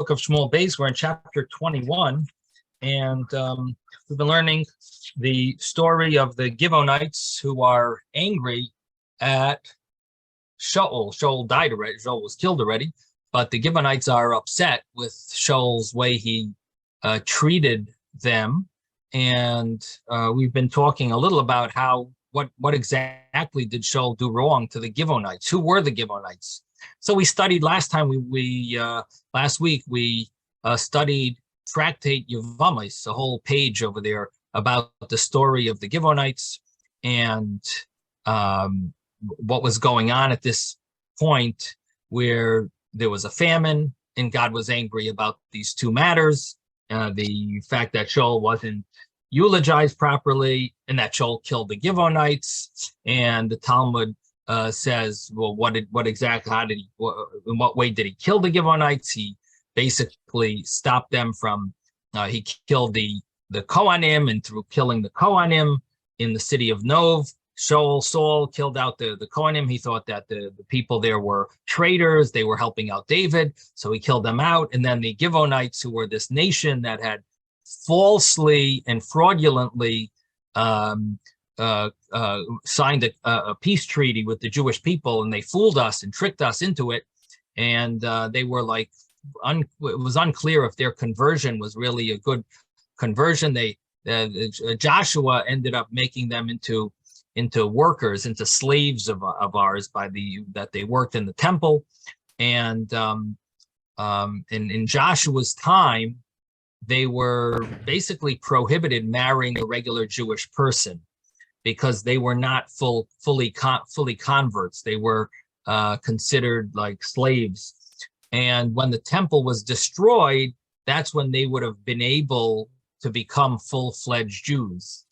of Shmuel Beis. We're in chapter 21, and we've been learning the story of the Givonites who are angry at Shaul. Shaul died already. Shaul was killed already, but the Givonites are upset with Shaul's way he treated them. And we've been talking a little about what exactly did Shaul do wrong to the Givonites? Who were the Givonites? So we studied last time. Last week we studied Tractate Yevamos, a whole page over there about the story of the Givonites and what was going on at this point where there was a famine and God was angry about these two matters. The fact that Shaul wasn't eulogized properly and that Shaul killed the Givonites, and the Talmud says, well, in what way did he kill the Givonites? He basically stopped them from, he killed the Kohanim, and through killing the Kohanim in the city of Nov, Saul killed out the Kohanim. He thought that the people there were traitors. They were helping out David, so he killed them out. And then the Givonites, who were this nation that had falsely and fraudulently signed a peace treaty with the Jewish people, and they fooled us and tricked us into it. And they were like, it was unclear if their conversion was really a good conversion. Joshua ended up making them into workers, into slaves of ours that they worked in the temple. And in Joshua's time, they were basically prohibited marrying a regular Jewish person because they were not fully converts. They were considered like slaves. And when the temple was destroyed, that's when they would have been able to become full-fledged Jews.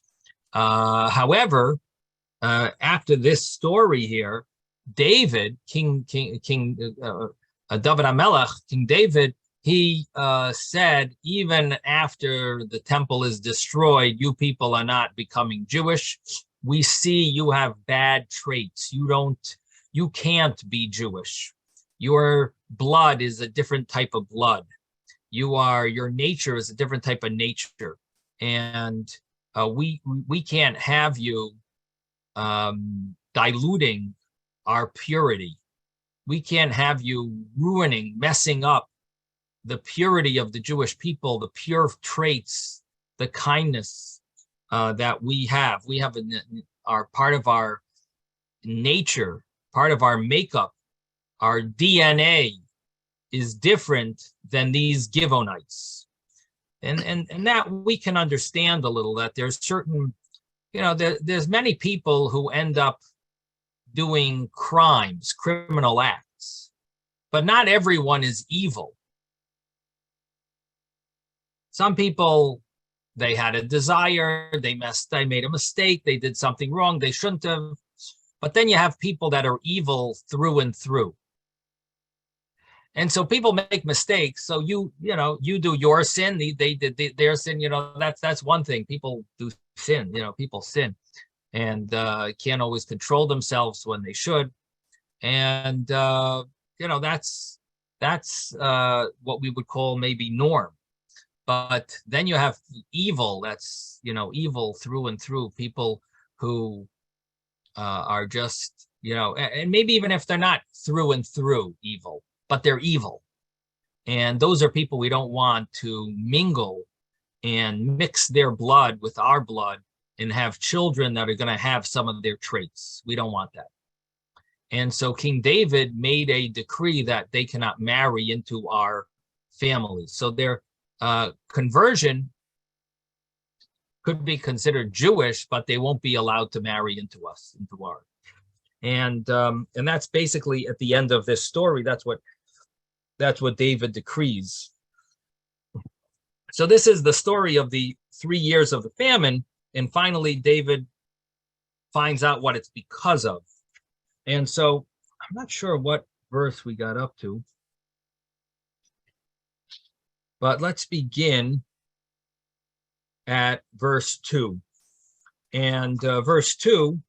However, after this story here, David, King David HaMelech, King David, he said, even after the temple is destroyed, you people are not becoming Jewish. We see you have bad traits. You can't be Jewish. Your blood is a different type of blood. Your nature is a different type of nature. And we can't have you diluting our purity. We can't have you messing up the purity of the Jewish people, the pure traits, the kindness that we have. We have part of our nature, part of our makeup, our DNA is different than these Givonites. And that we can understand a little, that there's certain, there's many people who end up doing criminal acts, but not everyone is evil. Some people, they had a desire, they made a mistake, they did something wrong, they shouldn't have. But then you have people that are evil through and through. And so people make mistakes. So you do your sin, they did their sin. That's one thing. People do sin. People sin, and can't always control themselves when they should. And that's what we would call maybe norm. But then you have evil. That's evil through and through. People who are just and maybe even if they're not through and through evil, but they're evil. And those are people we don't want to mingle and mix their blood with our blood and have children that are going to have some of their traits. We don't want that. And so King David made a decree that they cannot marry into our family. So their conversion could be considered Jewish, but they won't be allowed to marry into us, into our. And that's basically at the end of this story. That's what David decrees. So this is the story of the 3 years of the famine, and finally David finds out what it's because of. And so I'm not sure what verse we got up to, but let's begin at verse 2. And verse 2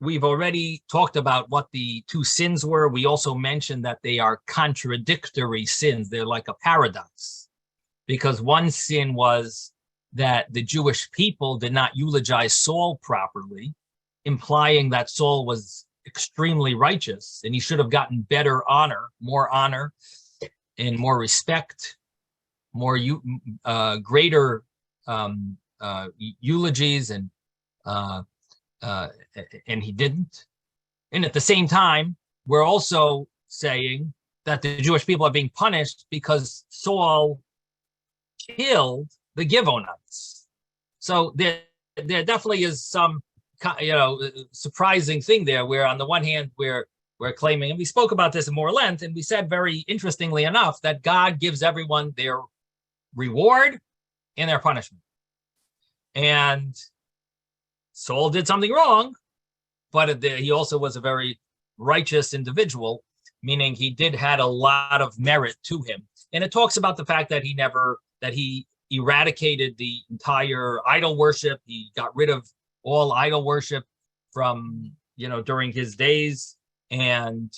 we've already talked about what the two sins were. We also mentioned that they are contradictory sins. They're like a paradox, because one sin was that the Jewish people did not eulogize Saul properly, implying that Saul was extremely righteous and he should have gotten better honor, and more respect, more greater eulogies, and he didn't. And at the same time, we're also saying that the Jewish people are being punished because Saul killed the Givonites. So there definitely is some, surprising thing there, where on the one hand we're claiming, and we spoke about this in more length, and we said very interestingly enough that God gives everyone their reward and their punishment. And Saul did something wrong, but he also was a very righteous individual, meaning he had a lot of merit to him. And it talks about the fact that he eradicated the entire idol worship. He got rid of all idol worship from, during his days, and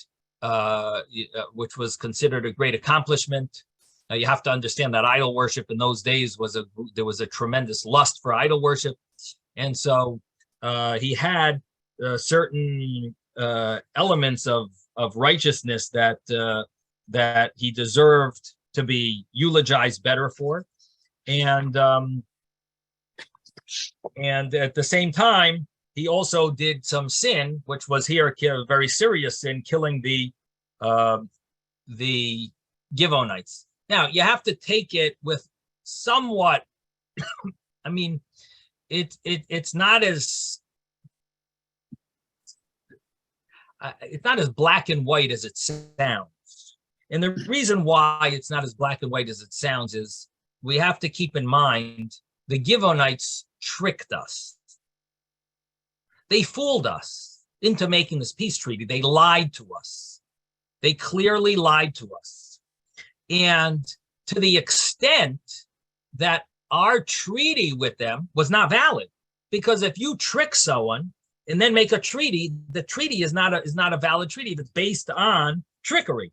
which was considered a great accomplishment. Now you have to understand that idol worship in those days there was a tremendous lust for idol worship. And so he had certain elements of righteousness that he deserved to be eulogized better for. And at the same time, he also did some sin, which was here a very serious sin, killing the Givonites. Now you have to take it with somewhat. I mean, it's not as black and white as it sounds. And the reason why it's not as black and white as it sounds is we have to keep in mind the Givonites tricked us. They fooled us into making this peace treaty. They lied to us. They clearly lied to us. And to the extent that our treaty with them was not valid, because if you trick someone and then make a treaty, the treaty is not a valid treaty that's based on trickery.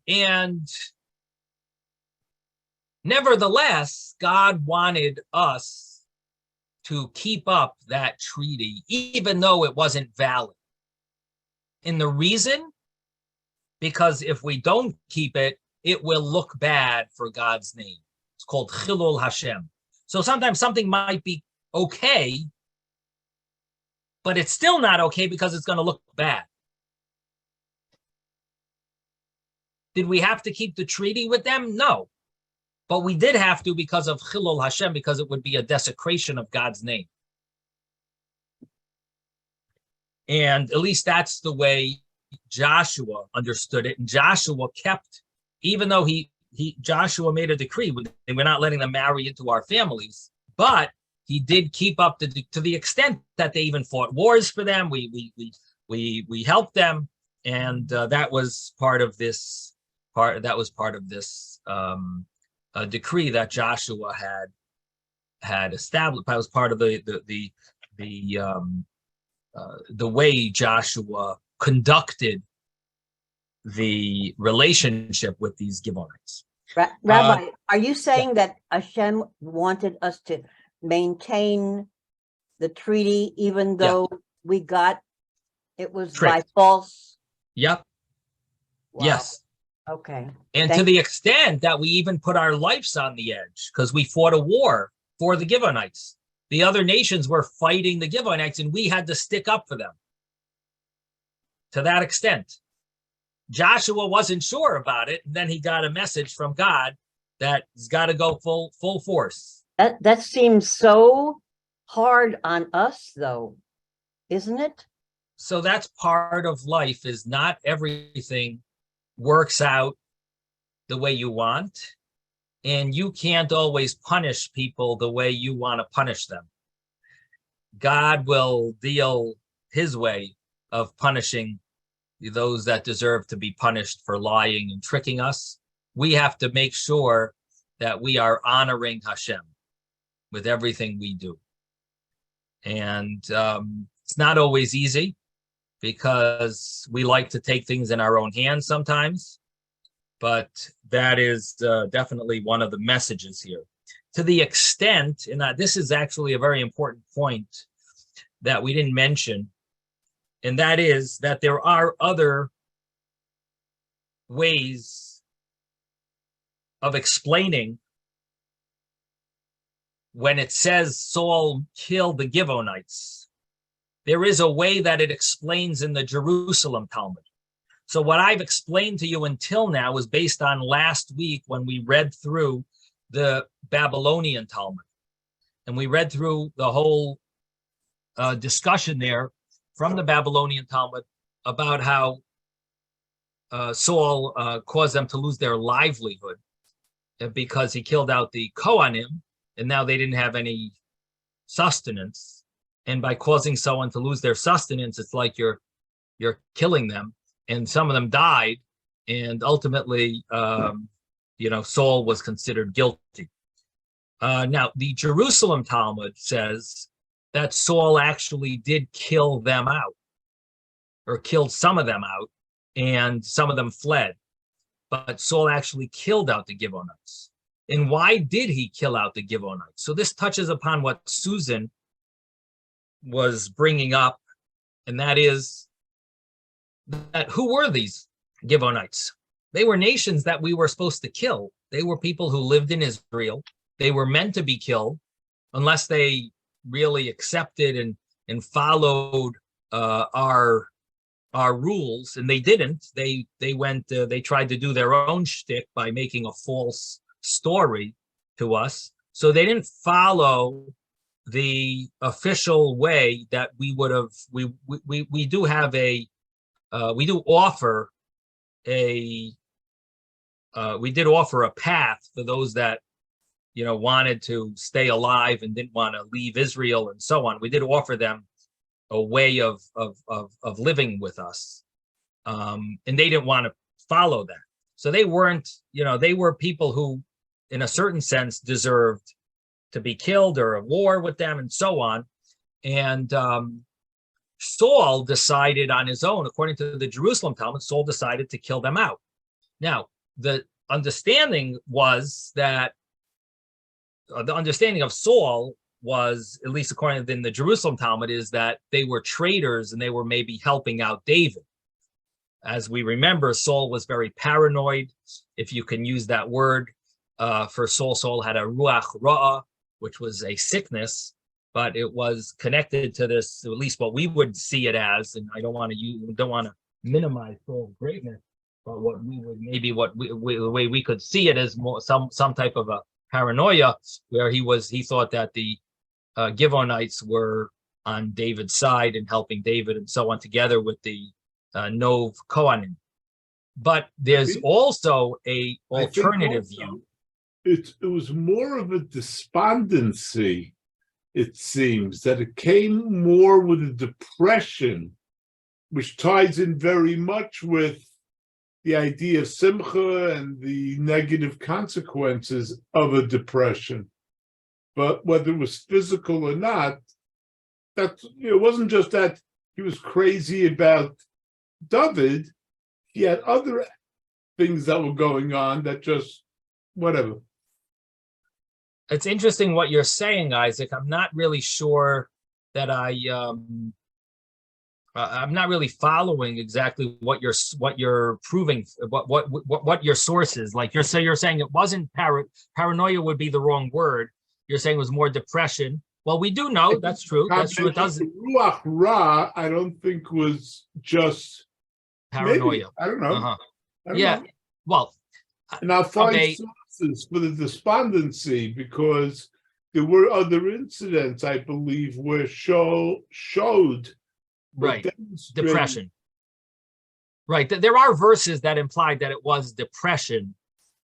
And nevertheless, God wanted us to keep up that treaty, even though it wasn't valid. And the reason, because if we don't keep it, it will look bad for God's name. It's called Chilul Hashem. So sometimes something might be okay, but it's still not okay because it's going to look bad. Did we have to keep the treaty with them? No. But we did have to because of Chilul Hashem, because it would be a desecration of God's name. And at least that's the way Joshua understood it. And Joshua kept, even though Joshua made a decree, and we're not letting them marry into our families, but he did keep up to the extent that they even fought wars for them. We helped them, and that was part of this decree that Joshua had established. That was part of the way Joshua conducted the relationship with these Givonites. Rabbi, are you saying that Hashem wanted us to maintain the treaty even though we got it was by false? Yep. Wow. Yes. Okay. And to the extent that we even put our lives on the edge, because we fought a war for the Givonites. The other nations were fighting the Givonites, and we had to stick up for them. To that extent. Joshua wasn't sure about it, and then he got a message from God that he's got to go full force. That seems so hard on us, though, isn't it? So that's part of life, is not everything works out the way you want, and you can't always punish people the way you want to punish them. God will deal his way of punishing those that deserve to be punished for lying and tricking us. We have to make sure that we are honoring Hashem. with everything we do. And it's not always easy because we like to take things in our own hands sometimes, but that is definitely one of the messages here. To the extent, and this is actually a very important point that we didn't mention, and that is that there are other ways of explaining when it says Saul killed the Givonites. There is a way that it explains in the Jerusalem Talmud. So what I've explained to you until now is based on last week when we read through the Babylonian Talmud. And we read through the whole discussion there from the Babylonian Talmud about how Saul caused them to lose their livelihood because he killed out the Kohanim, and now they didn't have any sustenance. And by causing someone to lose their sustenance, it's like you're killing them. And some of them died, and ultimately, Saul was considered guilty. Now, the Jerusalem Talmud says that Saul actually did kill them out, or killed some of them out, and some of them fled. But Saul actually killed out the Givonites. And why did he kill out the Givonites? So this touches upon what Susan was bringing up, and that is that who were these Givonites? They were nations that we were supposed to kill. They were people who lived in Israel. They were meant to be killed unless they really accepted and followed our rules, and they didn't. They went. They tried to do their own shtick by making a false story to us. So they didn't follow the official way that we would have. We do have a. We do offer a. We did offer a path for those that wanted to stay alive and didn't want to leave Israel and so on. We did offer them a way of living with us, and they didn't want to follow that. So they weren't, they were people who, in a certain sense, deserved to be killed or a war with them and so on. And Saul decided on his own, according to the Jerusalem Talmud, Saul decided to kill them out. Now, the understanding was that the understanding of Saul was, at least according to the Jerusalem Talmud, is that they were traitors and they were maybe helping out David. As we remember, Saul was very paranoid, if you can use that word. For Saul, Saul had a ruach ra'ah, which was a sickness, but it was connected to this, at least what we would see it as, and I don't want to minimize Saul's greatness, but what we would the way we could see it as more some type of a paranoia, where he thought that the Givonites were on David's side and helping David and so on, together with the Nov Kohanim. But there's also a alternative view. It was more of a despondency, it seems, that it came more with a depression, which ties in very much with the idea of simcha and the negative consequences of a depression. But whether it was physical or not, it wasn't just that he was crazy about David. He had other things that were going on that just whatever. It's interesting what you're saying, Isaac. I'm not really sure that I'm not really following exactly what you're proving, what your source is. Like you're saying it wasn't paranoia would be the wrong word. You're saying it was more depression. Well, we do know that's true. That's true. It doesn't. Ruach Ra, I don't think was just paranoia. Maybe, I don't know. Uh-huh. I don't know. Well, and I'll find sources for the despondency, because there were other incidents, I believe, where showed right depression. Right. There are verses that implied that it was depression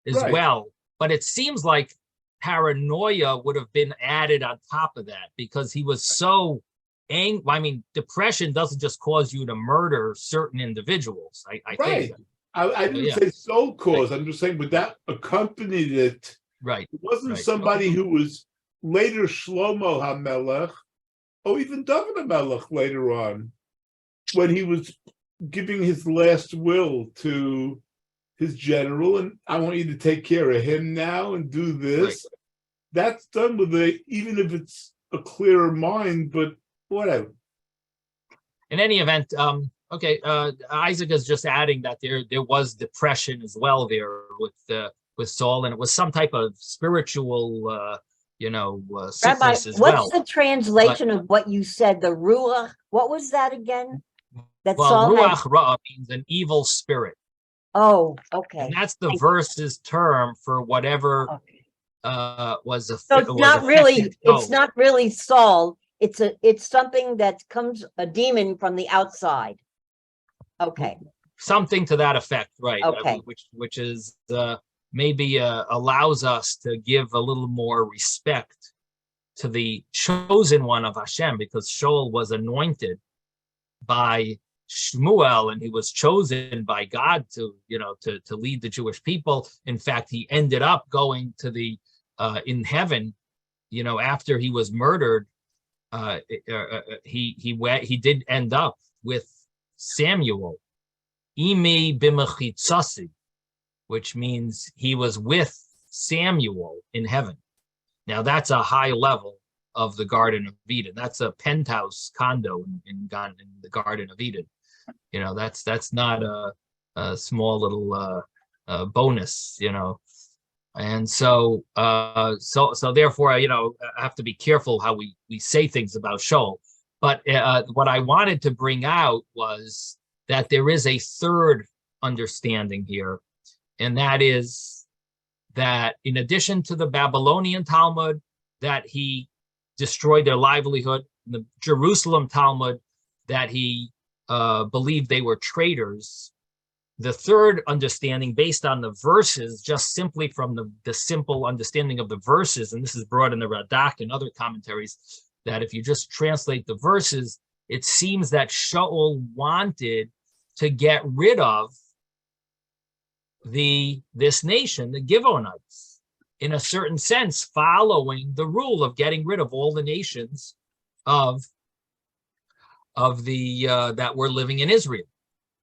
as well, but it seems like paranoia would have been added on top of that, because he was so angry. I mean, depression doesn't just cause you to murder certain individuals. I think. I didn't say sole cause. I'm just saying, would that accompanied it? Right. It wasn't somebody who was later Shlomo HaMelech, or even David HaMelech later on, when he was giving his last will to his general, and I want you to take care of him now and do this. Right. That's done with even if it's a clearer mind, but whatever. In any event, okay, Isaac is just adding that there was depression as well there with Saul, and it was some type of spiritual, sickness Rabbi, as well. What's the translation of what you said? The ruach. What was that again? That well, Saul ruach ra means an evil spirit. Oh, okay. And that's the verse's term for whatever was a. So it's not really Saul. It's something that comes, a demon from the outside. Okay. Something to that effect, right? Okay. Which is maybe allows us to give a little more respect to the chosen one of Hashem, because Shaul was anointed by Shmuel, and he was chosen by God to lead the Jewish people. In fact, he ended up going to the in heaven, after he was murdered. He did end up with Samuel, imi b'mechitzasi, which means he was with Samuel in heaven. Now that's a high level of the Garden of Eden. That's a penthouse condo in the Garden of Eden. That's not a small little bonus, And so therefore, I have to be careful how we say things about Shaul. But what I wanted to bring out was that there is a third understanding here, and that is that in addition to the Babylonian Talmud, that he destroyed their livelihood, the Jerusalem Talmud, that he believed they were traitors. The third understanding, based on the verses, just simply from the simple understanding of the verses, and this is brought in the Radak and other commentaries, that if you just translate the verses, it seems that Shaul wanted to get rid of this nation, the Givonites, in a certain sense, following the rule of getting rid of all the nations of the that were living in Israel,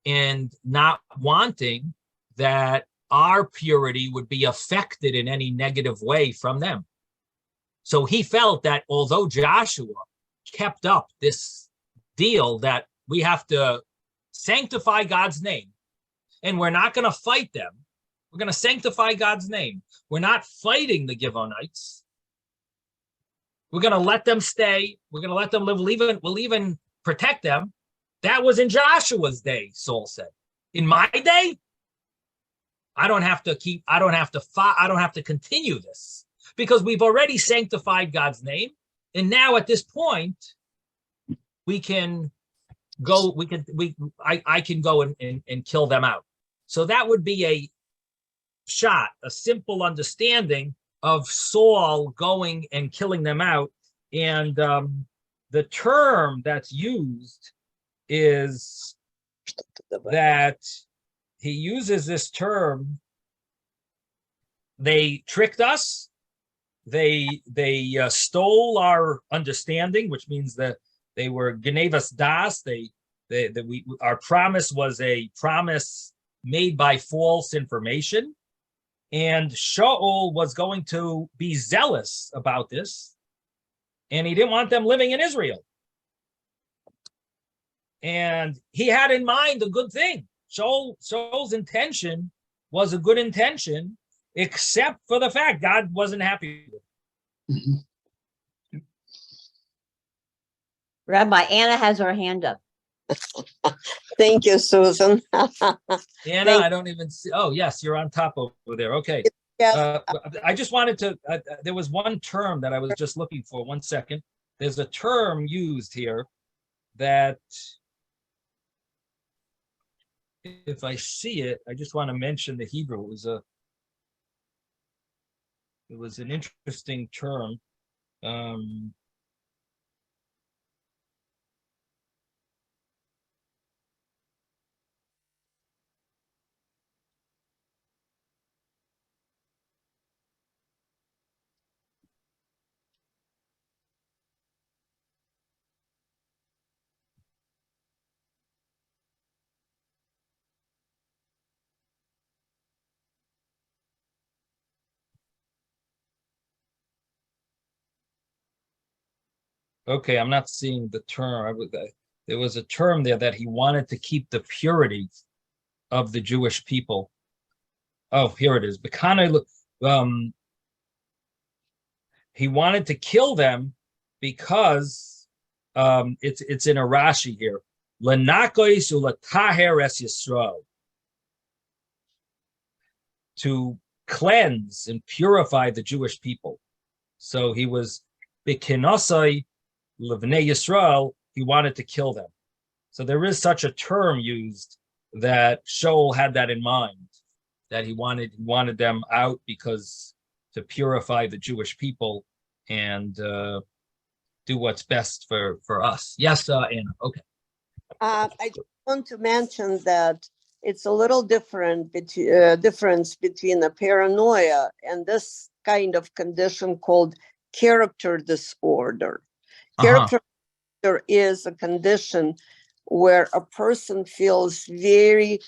and not wanting that our purity would be affected in any negative way from them. So he felt that although Joshua kept up this deal that we have to sanctify God's name, and we're not going to fight them, we're going to sanctify God's name. We're not fighting the Givonites. We're going to let them stay. We're going to let them live. We'll even protect them. That was in Joshua's day, Saul said. In my day, I don't have to continue this, because we've already sanctified God's name. And now at this point, we can go, I can go and kill them out. So that would be a simple understanding of Saul going and killing them out. And the term that's used is that he uses this term, they tricked us, they stole our understanding, which means that they were genevas das. Our promise was a promise made by false information, and Shaul was going to be zealous about this, and he didn't want them living in Israel. And he had in mind a good thing. Shaul's intention was a good intention, except for the fact God wasn't happy with it. Mm-hmm. Rabbi Anna has her hand up. Thank you, Susan. Anna, I don't even see. Oh, yes, you're on top over there. Okay. Yes. I just wanted to, there was one term that I was just looking for. 1 second. There's a term used here that, if I see it, I just want to mention the Hebrew. It was an interesting term. Okay, I'm not seeing the term. There was a term there that he wanted to keep the purity of the Jewish people. Oh, here it is. He wanted to kill them because it's in a Rashi here. Lenakois ulataher es Yisrael, to cleanse and purify the Jewish people. So he was bikinosai levnei Yisrael. He wanted to kill them. So there is such a term used that Shaul had that in mind, that he wanted them out because to purify the Jewish people and do what's best for us. Yes, Anna. Okay. I just want to mention that it's a little difference between a paranoia and this kind of condition called character disorder. Character disorder is a condition where a person feels very,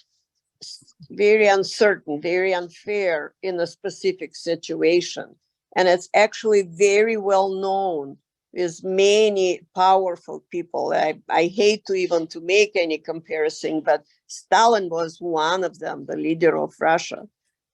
very uncertain, very unfair in a specific situation. And it's actually very well known with many powerful people. I hate to even to make any comparison, but Stalin was one of them, the leader of Russia,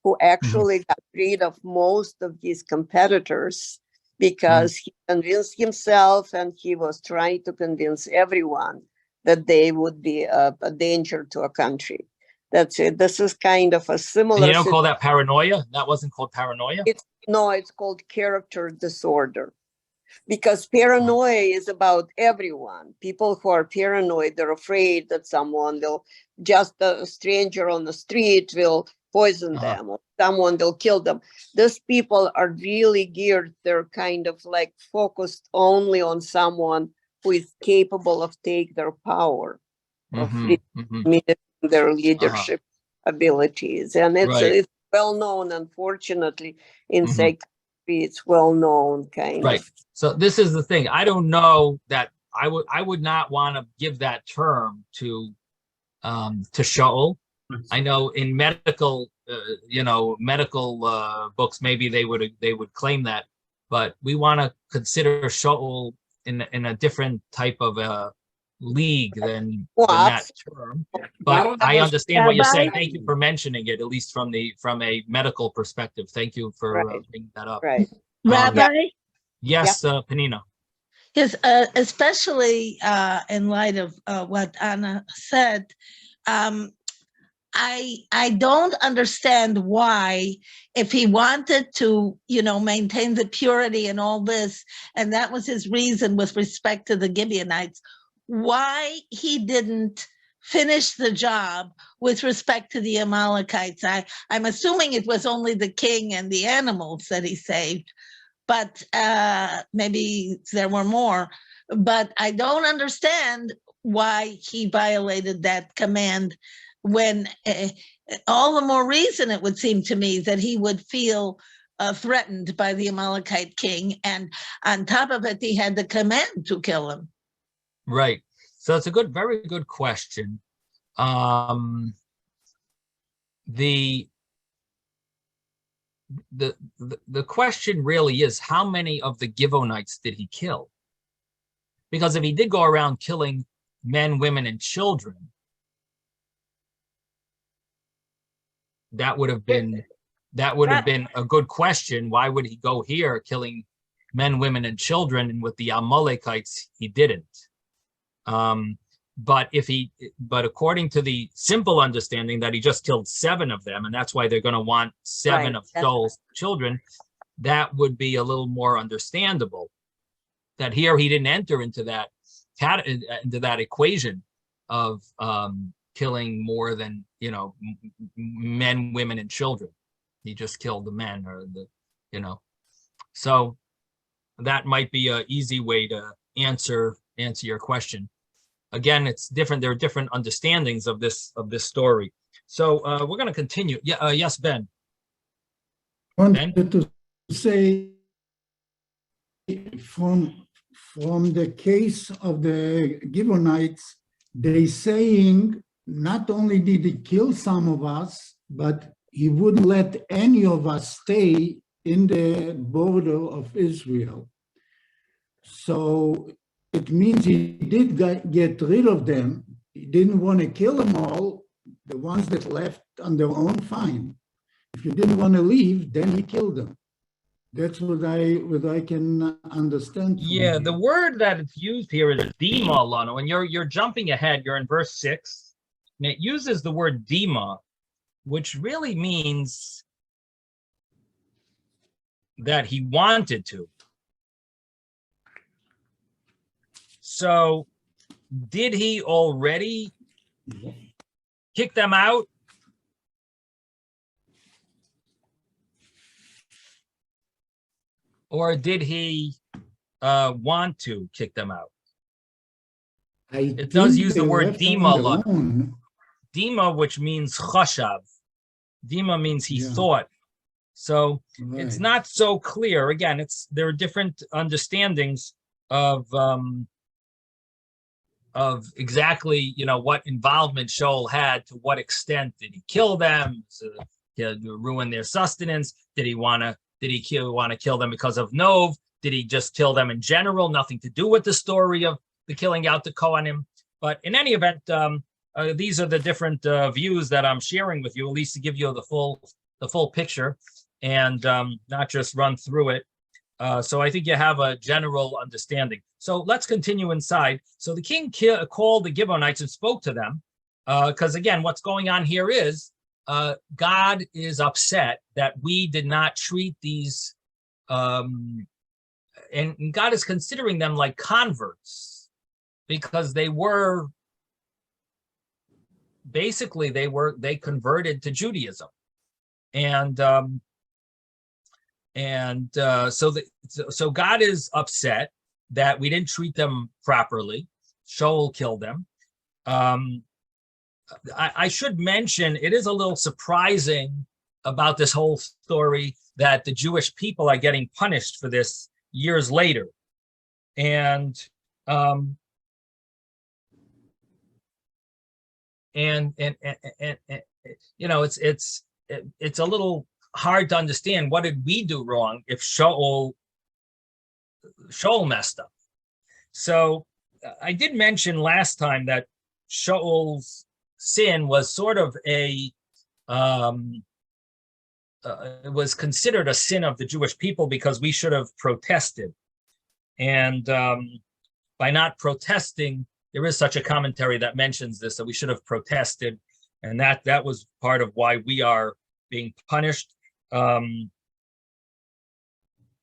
who actually got rid of most of his competitors because he convinced himself and he was trying to convince everyone that they would be a danger to a country. That's it. This is kind of a similar. And you don't call that paranoia? That wasn't called paranoia? It's called character disorder. Because paranoia is about everyone. People who are paranoid, they're afraid that just a stranger on the street will poison them, or someone will kill them. These people are really geared. They're kind of like focused only on someone who is capable of take their power, of their leadership abilities. And it's well known, unfortunately, in psychiatry, it's well known kind of. So this is the thing. I don't know that I would not want to give that term to Shaul. I know in medical books maybe they would claim that, but we want to consider Shaul in a different type of league than that term. But I understand what you're saying. Thank you for mentioning it, at least from a medical perspective. Thank you for bringing that up. Right. Rabbi? Yes, Penina. Yes, especially in light of what Anna said, I don't understand why, if he wanted to, maintain the purity and all this, and that was his reason with respect to the Gibeonites, why he didn't finish the job with respect to the Amalekites. I'm assuming it was only the king and the animals that he saved, but maybe there were more. But I don't understand why he violated that command, when all the more reason it would seem to me that he would feel threatened by the Amalekite king. And on top of it, he had the command to kill him. Right. So it's a very good question. The question really is, how many of the Gibeonites did he kill? Because if he did go around killing men, women, and children, that would have been a good question. Why would he go here killing men, women, and children, and with the Amalekites he didn't? But according to the simple understanding that he just killed 7 of them, and that's why they're going to want 7 of Shaul's children, that would be a little more understandable. That here he didn't enter into that equation of killing more than men, women, and children. He just killed the men, or So that might be an easy way to answer your question. Again, it's different. There are different understandings of this story. So we're going to continue. Yeah. Yes, Ben. I wanted to say, from the case of the Gibeonites, they saying not only did he kill some of us, but he wouldn't let any of us stay in the border of Israel. So it means he did get rid of them. He didn't want to kill them all. The ones that left on their own, fine. If you didn't want to leave, then he killed them. That's what I can understand. Yeah, the word that it's used here is dima, Lano, and you're jumping ahead. You're in verse 6, and it uses the word dima, which really means that he wanted to. So, did he already kick them out? Or did he want to kick them out? It does use the word dima a lot. Dima, which means chashav. Dima means he thought. So it's not so clear. Again, there are different understandings of exactly, what involvement Shaul had. To what extent did he kill them to ruin their sustenance? Did he want to kill them because of Nov? Did he just kill them in general? Nothing to do with the story of the killing out the Kohanim. But in any event, these are the different views that I'm sharing with you, at least to give you the full picture and not just run through it. So I think you have a general understanding. So let's continue inside. So the king called the Gibeonites and spoke to them, because again, what's going on here is God is upset that we did not treat these, and God is considering them like converts, because they converted to Judaism, so God is upset that we didn't treat them properly. Shaul killed them. I should mention, it is a little surprising about this whole story that the Jewish people are getting punished for this years later. And it's a little hard to understand, what did we do wrong if Shaul messed up. So I did mention last time that Shaul's sin was sort of it was considered a sin of the Jewish people, because we should have protested. And by not protesting, there is such a commentary that mentions this, that we should have protested, and that was part of why we are being punished.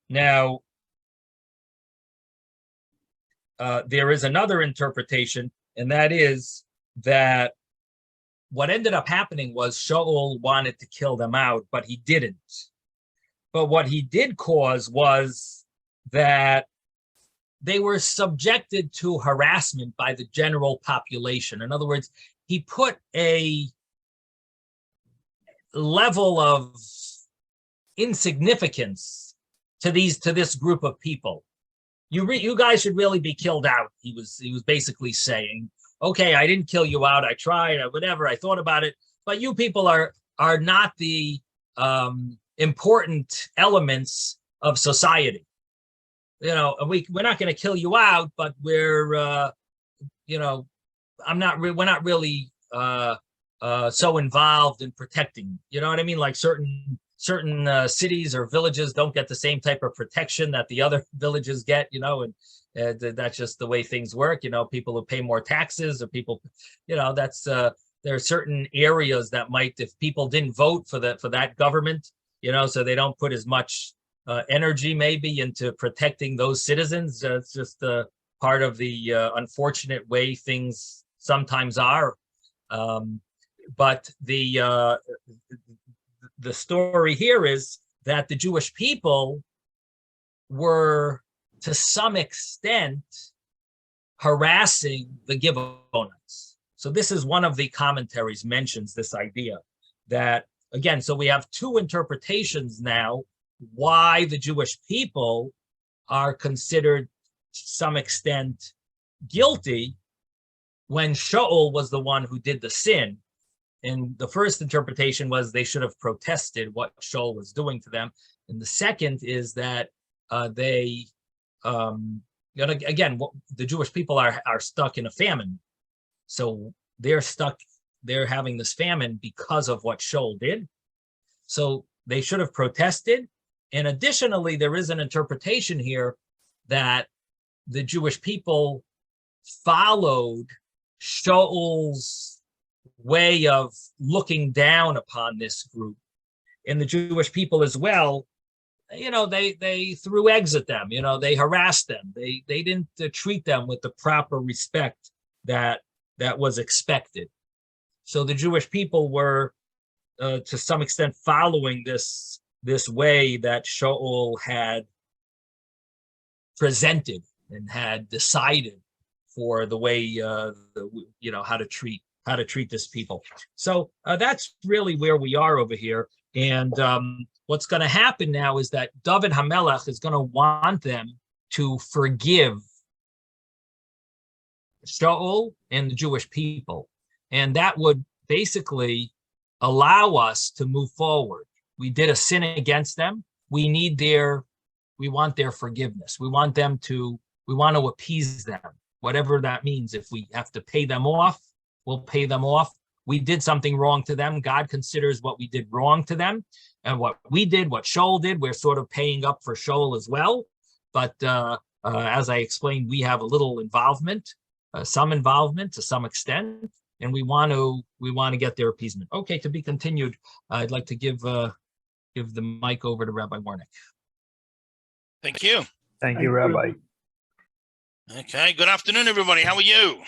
Now, there is another interpretation, and that is that what ended up happening was Shaul wanted to kill them out, but he didn't. But what he did cause was that they were subjected to harassment by the general population. In other words, he put a level of insignificance to this group of people. You guys should really be killed out. He was basically saying, okay, I didn't kill you out. I tried, whatever. I thought about it, but you people are not the important elements of society. We're not going to kill you out, but we're not really so involved in protecting. You know what I mean? Like certain cities or villages don't get the same type of protection that the other villages get, and that's just the way things work. People who pay more taxes, or people, that's there are certain areas that might, if people didn't vote for that government, so they don't put as much energy maybe into protecting those citizens. It's just part of the unfortunate way things sometimes are. But the story here is that the Jewish people were, to some extent, harassing the Gibeonites. So this is one of the commentaries mentions this idea that, again, so we have two interpretations now why the Jewish people are considered to some extent guilty when Shaul was the one who did the sin. And the first interpretation was they should have protested what Shaul was doing to them. And the second is that they again, the Jewish people are stuck in a famine. So they're having this famine because of what Shaul did. So they should have protested. And additionally, there is an interpretation here that the Jewish people followed Shaul's way of looking down upon this group. And the Jewish people as well, they threw eggs at them, they harassed them. They didn't treat them with the proper respect that was expected. So the Jewish people were, to some extent, following this way that Shaul had presented and had decided for the way, how to treat this people. So that's really where we are over here. And what's going to happen now is that David HaMelech is going to want them to forgive Shaul and the Jewish people. And that would basically allow us to move forward. We did a sin against them. We want their forgiveness. We want to appease them, whatever that means. If we have to pay them off, we'll pay them off. We did something wrong to them. God considers what we did wrong to them. And what we did, what Shaul did, we're sort of paying up for Shaul as well. But as I explained, we have a little involvement, some involvement to some extent, and we want to get their appeasement. Okay, to be continued. I'd like to give the mic over to Rabbi Warnick. Thank you. Thank you, Rabbi. Okay, good afternoon, everybody. How are you?